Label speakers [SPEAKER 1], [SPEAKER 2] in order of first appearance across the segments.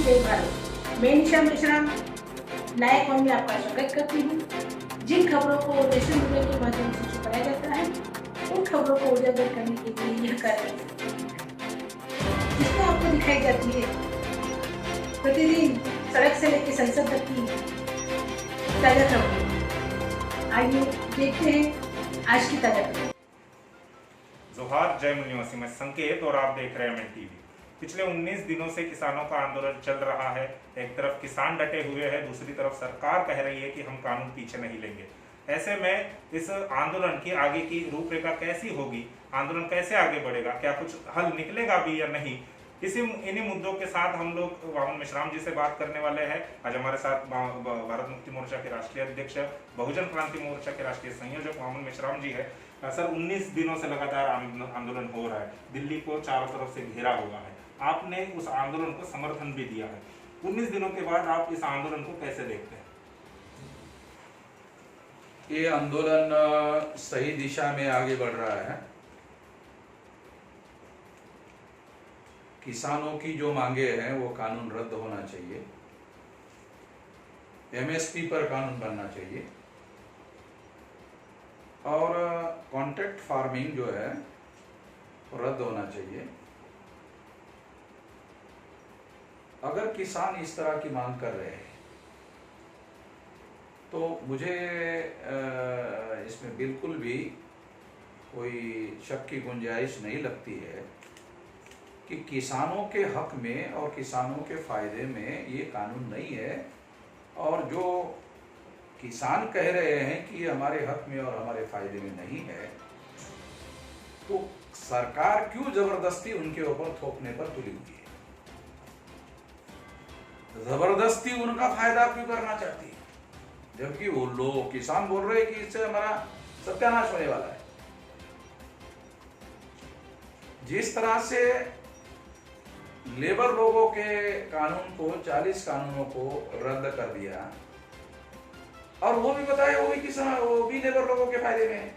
[SPEAKER 1] जय भारत। मैं निशा मिश्रा लायक वन में आपका स्वागत करती हूँ। जिन खबरों को नेशनल मीडिया के माध्यम से छुपाया जाता है, उन खबरों को उजागर करने के लिए यह कार्यक्रम जिसमें आपको दिखाई जाती है प्रतिदिन सड़क से लेकर संसद तक की ताजा खबरें। आइए देखते हैं आज की ताजा खबर।
[SPEAKER 2] जोहार, जय मुनिवासी, मैं संकेत और आप देख रहे हैं एमएन टीवी। पिछले 19 दिनों से किसानों का आंदोलन चल रहा है। एक तरफ किसान डटे हुए हैं, दूसरी तरफ सरकार कह रही है कि हम कानून पीछे नहीं लेंगे। ऐसे में इस आंदोलन की आगे की रूपरेखा कैसी होगी, आंदोलन कैसे आगे बढ़ेगा, क्या कुछ हल निकलेगा भी या नहीं, इन्हीं मुद्दों के साथ हम लोग वामन मेश्राम जी से बात करने वाले हैं। आज हमारे साथ भारत मुक्ति मोर्चा के राष्ट्रीय अध्यक्ष, बहुजन क्रांति मोर्चा के राष्ट्रीय संयोजक वामन मेश्राम जी है। सर, 19 दिनों से लगातार आंदोलन हो रहा है, दिल्ली को चारों तरफ से घेरा हुआ है, आपने उस आंदोलन को समर्थन भी दिया है। 19 दिनों के बाद आप इस आंदोलन को कैसे देखते हैं?
[SPEAKER 3] ये आंदोलन सही दिशा में आगे बढ़ रहा है। किसानों की जो मांगे हैं वो कानून रद्द होना चाहिए, एमएसपी पर कानून बनना चाहिए और कॉन्ट्रैक्ट फार्मिंग जो है रद्द होना चाहिए। अगर किसान इस तरह की मांग कर रहे हैं तो मुझे इसमें बिल्कुल भी कोई शक की गुंजाइश नहीं लगती है कि किसानों के हक में और किसानों के फायदे में ये कानून नहीं है। और जो किसान कह रहे हैं कि ये हमारे हक में और हमारे फायदे में नहीं है, तो सरकार क्यों जबरदस्ती उनके ऊपर थोपने पर तुली हुई है? जबरदस्ती उनका फायदा क्यों करना चाहती है, जबकि वो लोग किसान बोल रहे हैं कि इससे हमारा सत्यानाश होने वाला है। जिस तरह से लेबर लोगों के कानून को, 40 कानूनों को रद्द कर दिया, और वो भी बताया वो भी किसान, वो भी लेबर लोगों के फायदे में है।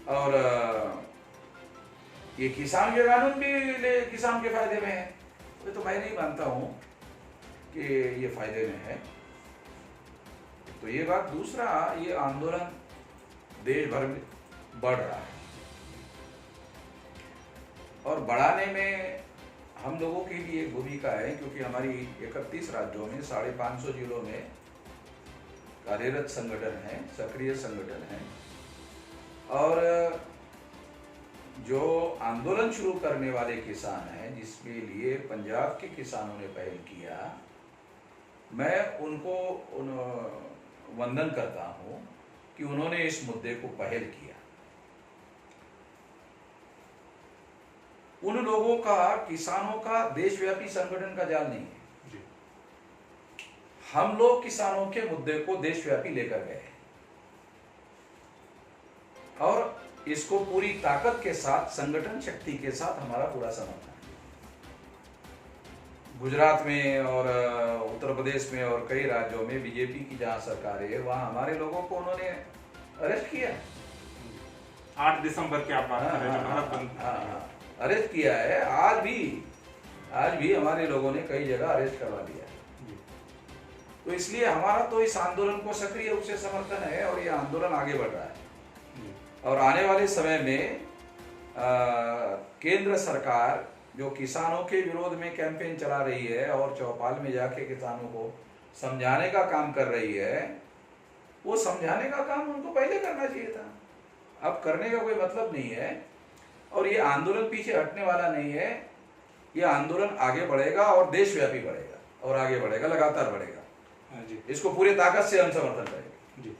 [SPEAKER 3] और ये किसान के कानून भी किसान के फायदे में है। तो मैं नहीं मानता हूं कि ये फायदे में है। तो ये बात। दूसरा, ये आंदोलन देश भर में बढ़ रहा है और बढ़ाने में हम लोगों की भी एक भूमिका है, क्योंकि हमारी 31 राज्यों में 550 जिलों में कार्यरत संगठन है, सक्रिय संगठन है। और जो आंदोलन शुरू करने वाले किसान हैं, जिसके लिए पंजाब के किसानों ने पहल किया, मैं उनको वंदन करता हूं कि उन्होंने इस मुद्दे को पहल किया। उन लोगों का, किसानों का देशव्यापी संगठन का जाल नहीं है जी। हम लोग किसानों के मुद्दे को देशव्यापी लेकर गए और इसको पूरी ताकत के साथ, संगठन शक्ति के साथ हमारा पूरा समर्थन है। गुजरात में और उत्तर प्रदेश में और कई राज्यों में बीजेपी की जहां सरकार है, वहां हमारे लोगों को उन्होंने अरेस्ट किया।
[SPEAKER 2] 8 दिसंबर की आप बात कर रहे हैं,
[SPEAKER 3] अरेस्ट किया है। आज भी हमारे लोगों ने कई जगह अरेस्ट करवा दिया। तो इसलिए हमारा तो इस आंदोलन को सक्रिय रूप से समर्थन है और ये आंदोलन आगे बढ़ रहा है। और आने वाले समय में केंद्र सरकार जो किसानों के विरोध में कैंपेन चला रही है और चौपाल में जाके किसानों को समझाने का काम कर रही है, वो समझाने का काम उनको पहले करना चाहिए था। अब करने का कोई मतलब नहीं है। और ये आंदोलन पीछे हटने वाला नहीं है। ये आंदोलन आगे बढ़ेगा और देशव्यापी बढ़ेगा और आगे बढ़ेगा, लगातार बढ़ेगा जी। इसको पूरे ताकत से हम समर्थन करेंगे
[SPEAKER 2] जी।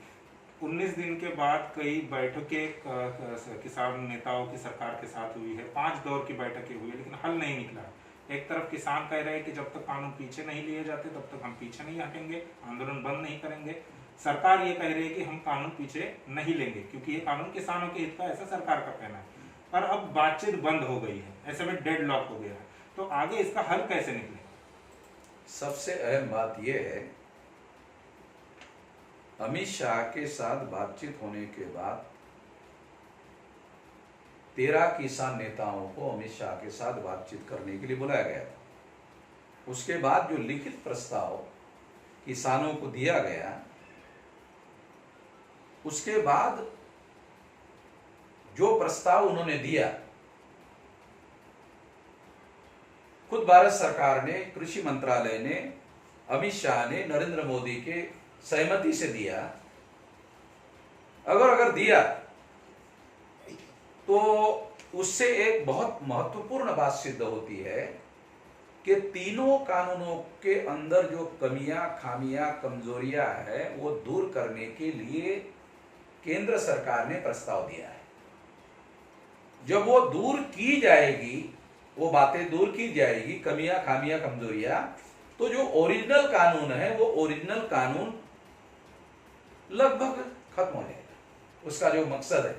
[SPEAKER 2] 19 दिन के बाद कई बैठकें किसान नेताओं की सरकार के साथ हुई है, 5 दौर की बैठकें हुई है, लेकिन हल नहीं निकला। एक तरफ किसान कह रहे हैं कि जब तक कानून पीछे नहीं लिए जाते तब तक हम पीछे नहीं हटेंगे, आंदोलन बंद नहीं करेंगे। सरकार ये कह रही है कि हम कानून पीछे नहीं लेंगे क्योंकि ये कानून किसानों के हित का, ऐसा सरकार का कहना है। पर अब बातचीत बंद हो गई है, ऐसे में डेडलॉक हो गया है, तो आगे इसका हल कैसे निकले?
[SPEAKER 3] सबसे अहम बात यह है, अमित शाह के साथ बातचीत होने के बाद 13 किसान नेताओं को अमित शाह के साथ बातचीत करने के लिए बुलाया गया था। उसके बाद जो लिखित प्रस्ताव किसानों को दिया गया, उसके बाद जो प्रस्ताव उन्होंने दिया, खुद भारत सरकार ने, कृषि मंत्रालय ने, अमित शाह ने नरेंद्र मोदी के सहमति से दिया। अगर दिया तो उससे एक बहुत महत्वपूर्ण बात सिद्ध होती है कि तीनों कानूनों के अंदर जो कमियां, खामियां, कमजोरियां है, वो दूर करने के लिए केंद्र सरकार ने प्रस्ताव दिया है। जब वो दूर की जाएगी, वो बातें दूर की जाएगी, कमियां, खामियां, कमजोरियां, तो जो ओरिजिनल कानून है वो ओरिजिनल कानून लगभग खत्म हो जाएगा। उसका जो मकसद है,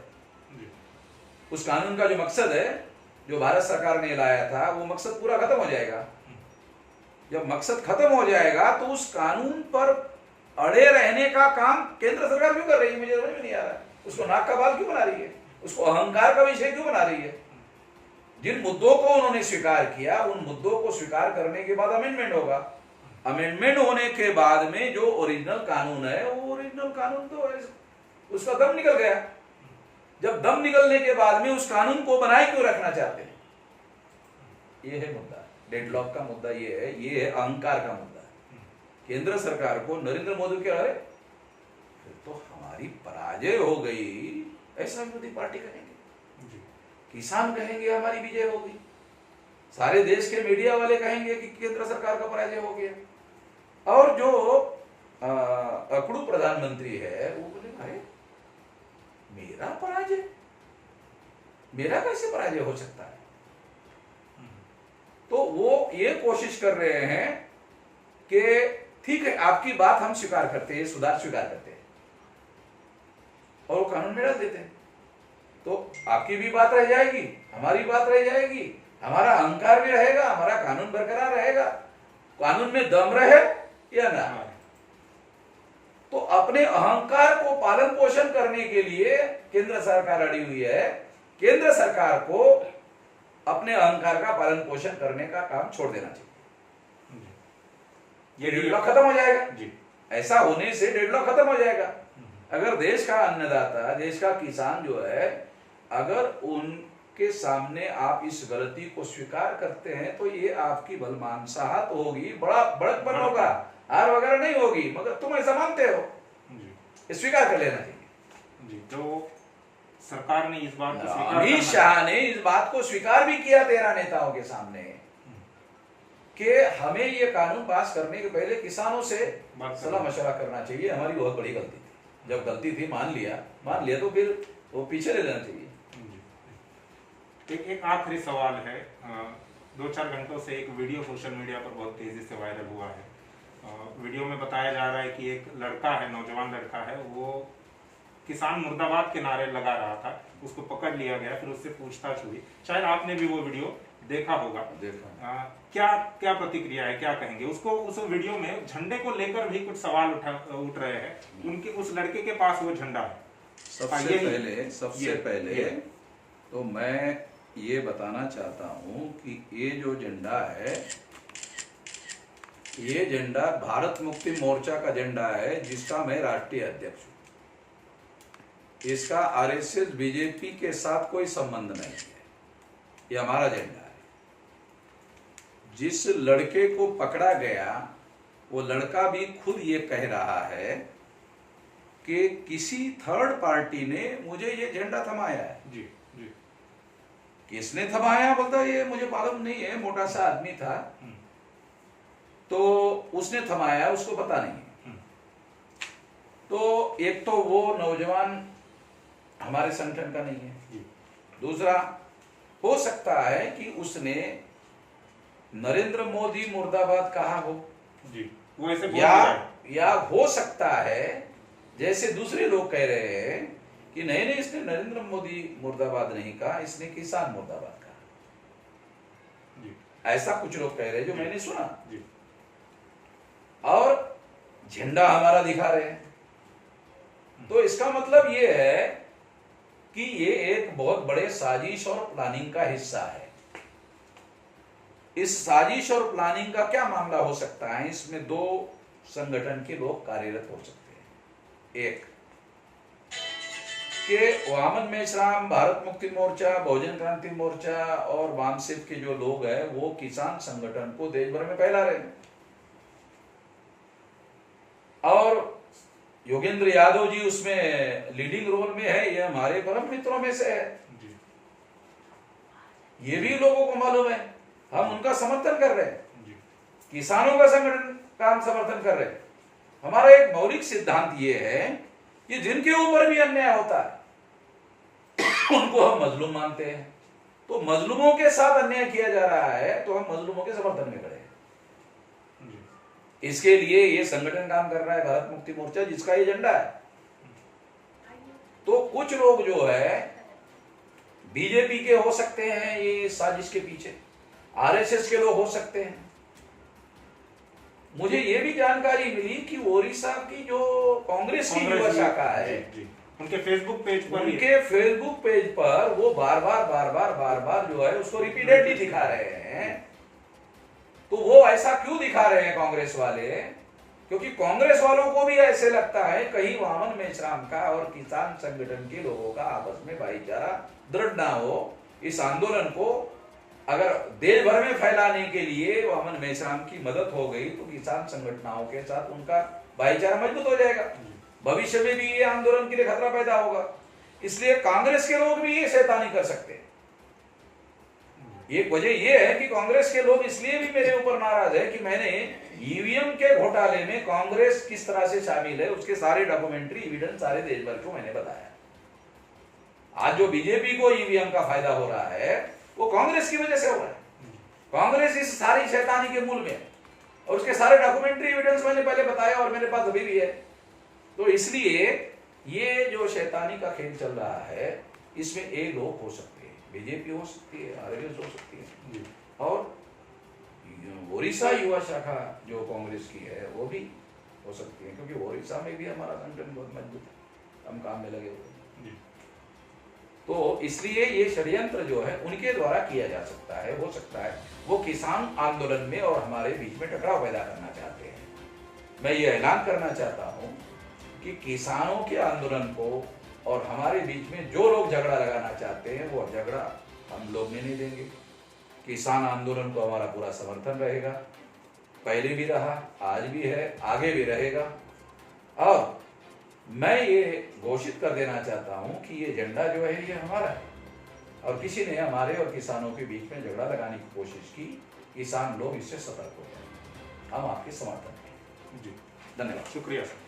[SPEAKER 3] उस कानून का जो मकसद है, जो भारत सरकार ने लाया था, वो मकसद पूरा खत्म हो जाएगा। जब मकसद खत्म हो जाएगा तो उस कानून पर अड़े रहने का काम केंद्र सरकार क्यों कर रही है, मुझे समझ में नहीं आ रहा। उसको नाक का बाल क्यों बना रही है, उसको अहंकार का विषय क्यों बना रही है। जिन मुद्दों को उन्होंने स्वीकार किया, उन मुद्दों को स्वीकार करने के बाद अमेंडमेंट होगा। अमेंडमेंट होने के बाद में जो ओरिजिनल कानून है, वो ओरिजिनल कानून तो उसका दम निकल गया। जब दम निकलने के बाद में उस कानून को बनाए क्यों रखना चाहते हैं, ये है मुद्दा। डेडलॉक का मुद्दा ये है, ये है अहंकार का मुद्दा। केंद्र सरकार को नरेंद्र मोदी के अरे फिर तो हमारी पराजय हो गई, ऐसा विरोधी पार्टी कहेंगे, किसान कहेंगे हमारी विजय होगी, सारे देश के मीडिया वाले कहेंगे कि केंद्र सरकार का पराजय हो गया। और जो अकड़ू प्रधानमंत्री है वो बोले अरे मेरा पराजय, मेरा कैसे पराजय हो सकता है। तो वो ये कोशिश कर रहे हैं कि ठीक है, आपकी बात हम स्वीकार करते हैं, सुधार स्वीकार करते हैं, और वो कानून में डाल देते हैं। तो आपकी भी बात रह जाएगी, हमारी बात रह जाएगी, हमारा अहंकार भी रहेगा, हमारा कानून बरकरार रहेगा। कानून में दम रहे या ना, तो अपने अहंकार को पालन पोषण करने के लिए केंद्र सरकार अड़ी हुई है। केंद्र सरकार को अपने अहंकार का पालन पोषण करने का काम छोड़ देना चाहिए। ये डेडलॉक खत्म हो जाएगा जी। ऐसा होने से डेडलॉक खत्म हो जाएगा। अगर देश का अन्नदाता, देश का किसान जो है, अगर उनके सामने आप इस गलती को स्वीकार करते हैं तो ये आपकी बलमानसाहत होगी, बड़ा बड़कपन होगा, हार वगैरह नहीं होगी, मगर तुम ऐसा मानते हो जी, स्वीकार कर लेना चाहिए
[SPEAKER 2] जी। तो सरकार ने इस बात को स्वीकार,
[SPEAKER 3] अमित शाह ने इस बात को स्वीकार भी किया 13 नेताओं के सामने कि हमें ये कानून पास करने के पहले किसानों से सलाह मशवरा करना चाहिए। हमारी बहुत बड़ी गलती थी, जब गलती थी मान लिया तो फिर वो पीछे ले लेना चाहिए।
[SPEAKER 2] एक आखिरी सवाल है। 2-4 घंटों से एक वीडियो सोशल मीडिया पर बहुत तेजी से वायरल हुआ है। वीडियो में बताया जा रहा है कि एक लड़का है, नौजवान लड़का है, वो किसान मुर्दाबाद के नारे लगा रहा था, उसको पकड़ लिया गया, फिर उससे पूछताछ हुई। शायद आपने भी वो वीडियो देखा होगा। क्या क्या प्रतिक्रिया है, क्या कहेंगे? उसको उस वीडियो में झंडे को लेकर भी कुछ सवाल उठ रहे हैं। उनके उस लड़के के पास वो झंडा है।
[SPEAKER 3] सबसे पहले तो मैं ये बताना चाहता हूं कि ये जो झंडा है, ये झंडा भारत मुक्ति मोर्चा का झंडा है, जिसका मैं राष्ट्रीय अध्यक्ष हूं। इसका आरएसएस बीजेपी के साथ कोई संबंध नहीं है, ये हमारा झंडा है। जिस लड़के को पकड़ा गया, वो लड़का भी खुद ये कह रहा है कि किसी थर्ड पार्टी ने मुझे ये झंडा थमाया है।
[SPEAKER 2] जी जी।
[SPEAKER 3] किसने थमाया बोलता ये मुझे मालूम नहीं है, मोटा सा आदमी था तो उसने थमाया, उसको पता नहीं है। तो एक तो वो नौजवान हमारे संगठन का नहीं है, दूसरा हो सकता है कि उसने नरेंद्र मोदी मुर्दाबाद कहा हो
[SPEAKER 2] जी, वो ऐसे
[SPEAKER 3] या हो सकता है जैसे दूसरे लोग कह रहे हैं कि नहीं इसने नरेंद्र मोदी मुर्दाबाद नहीं कहा, इसने किसान मुर्दाबाद कहा जी। ऐसा कुछ लोग कह रहे हैं जो मैंने सुना जी। और झंडा हमारा दिखा रहे हैं, तो इसका मतलब ये है कि ये एक बहुत बड़े साजिश और प्लानिंग का हिस्सा है। इस साजिश और प्लानिंग का क्या मामला हो सकता है? इसमें दो संगठन के लोग कार्यरत हो सकते हैं। एक कि वामन मेश्राम, भारत मुक्ति मोर्चा, बहुजन क्रांति मोर्चा और वामसिफ के जो लोग हैं वो किसान संगठन को देश भर में फैला रहे हैं। और योगेंद्र यादव जी उसमें लीडिंग रोल में है, ये हमारे परम मित्रों में से है। ये भी लोगों को मालूम है, हम उनका समर्थन कर रहे हैं, किसानों का संगठन का हम समर्थन कर रहे हैं। हमारा एक मौलिक सिद्धांत ये है कि जिनके ऊपर भी अन्याय होता है उनको हम मजलूम मानते हैं। तो मजलूमों के साथ अन्याय किया जा रहा है तो हम मजलूमों के समर्थन में खड़े हैं। इसके लिए ये संगठन काम कर रहा है भारत मुक्ति मोर्चा, जिसका एजेंडा है। तो कुछ लोग जो है बीजेपी के हो सकते हैं ये साजिश के पीछे, आरएसएस के लोग हो सकते हैं। मुझे ये भी जानकारी मिली कि ओडिशा की जो कांग्रेस की युवा शाखा है,
[SPEAKER 2] उनके फेसबुक
[SPEAKER 3] पेज पर वो बार बार जो है उसको रिपीटेडली दिखा रहे हैं। तो वो ऐसा क्यों दिखा रहे हैं कांग्रेस वाले? क्योंकि कांग्रेस वालों को भी ऐसे लगता है कहीं वामन मेश्राम का और किसान संगठन के लोगों का आपस में भाईचारा दृढ़ ना हो। इस आंदोलन को अगर देश भर में फैलाने के लिए वामन मेश्राम की मदद हो गई तो किसान संगठनों के साथ उनका भाईचारा मजबूत हो जाएगा, भविष्य में भी ये आंदोलन के लिए खतरा पैदा होगा। इसलिए कांग्रेस के लोग भी ये शैतानी कर सकते हैं। एक वजह यह है कि कांग्रेस के लोग इसलिए भी मेरे ऊपर नाराज है कि मैंने ईवीएम के घोटाले में कांग्रेस किस तरह से शामिल है उसके सारे डॉक्यूमेंट्री एविडेंस सारे देश भर को मैंने बताया। आज जो बीजेपी को ईवीएम का फायदा हो रहा है वो कांग्रेस की वजह से हो रहा है। कांग्रेस इस सारी शैतानी के मूल में है और उसके सारे डॉक्यूमेंट्री एविडेंस मैंने पहले बताया और मेरे पास अभी भी है। तो इसलिए ये जो शैतानी का खेल चल रहा है इसमें एक लोग हो सकते हैं, बीजेपी हो सकती है, आरएसएस हो सकती है और ओडिशा युवा शाखा जो कांग्रेस की है वो भी हो सकती है, क्योंकि ओडिशा में भी हमारा संगठन बहुत मजबूत है, हम काम में लगे हुए हैं। तो इसलिए ये षड्यंत्र जो है उनके द्वारा किया जा सकता है, हो सकता है वो किसान आंदोलन में और हमारे बीच में टकराव पैदा करना चाहते हैं। मैं ये ऐलान करना चाहता हूँ कि किसानों के आंदोलन को और हमारे बीच में जो लोग झगड़ा लगाना चाहते हैं वो झगड़ा हम लोग नहीं देंगे। किसान आंदोलन को हमारा पूरा समर्थन रहेगा, पहले भी रहा, आज भी है, आगे भी रहेगा। और मैं ये घोषित कर देना चाहता हूं कि ये एजेंडा जो है ये हमारा है और किसी ने हमारे और किसानों के बीच में झगड़ा लगाने की कोशिश की, किसान लोग इससे सतर्क हो जाए। हम आपके समर्थन में।
[SPEAKER 2] जी
[SPEAKER 3] धन्यवाद।
[SPEAKER 2] शुक्रिया सर।